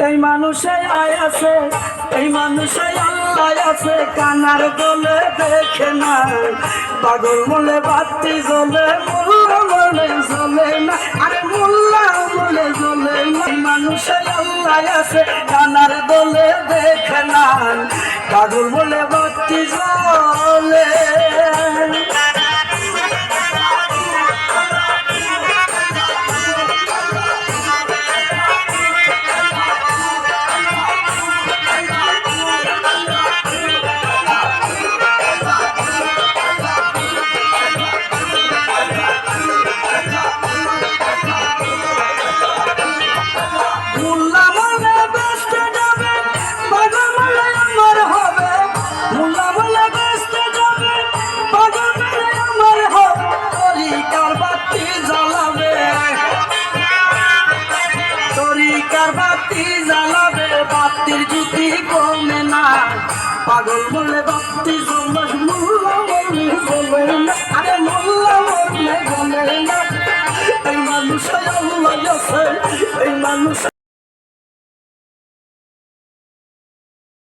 এই মানুষে আয় আছে, এই মানুষে আল্লাহ আছে, কানার বলে দেখে না, পাগল বলে বাতি জ্বলে, মোল্লা বলে জ্বলে না, আরে মোল্লা বলে জ্বলে না। এই মানুষে আল্লাহ আছে, কানার বলে দেখে না, পাগল বলে বাতি জ্বলে। বাতির জ্যোতি কমে না, পাগল বলে বাতি জ্বলে, মোল্লা বলে জ্বলে না, আরে মোল্লা বলে জ্বলে না। এই মানুষ আল্লাহ আছে, এই মানুষ